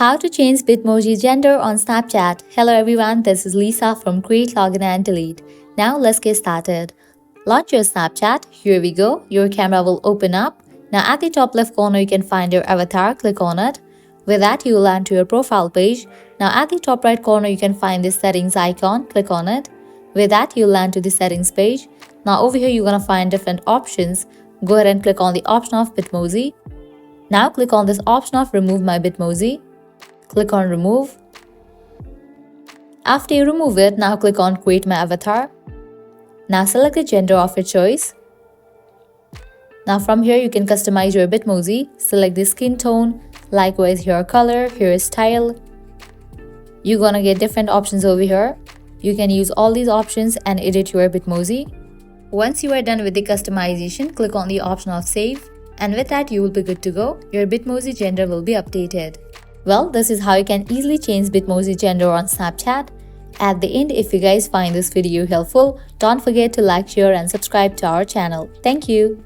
How to change Bitmoji gender on Snapchat. Hello everyone, this is Lisa from Create, Login and Delete. Now let's get started. Launch your Snapchat. Here we go. Your camera will open up. Now at the top left corner you can find your avatar. Click on it. With that you will land to your profile page. Now at the top right corner you can find this settings icon. Click on it. With that you will land to the settings page. Now over here you're gonna find different options. Go ahead and click on the option of Bitmoji. Now click on this option of remove my Bitmoji. Click on remove. After you remove it, now click on create my avatar. Now select the gender of your choice. Now from here you can customize your Bitmoji. Select the skin tone, likewise hair color, hairstyle. You're gonna get different options over here. You can use all these options and edit your Bitmoji. Once you are done with the customization, click on the option of save. And with that you will be good to go. Your Bitmoji gender will be updated. Well, this is how you can easily change Bitmoji gender on Snapchat. At the end, if you guys find this video helpful, don't forget to like, share and subscribe to our channel. Thank you.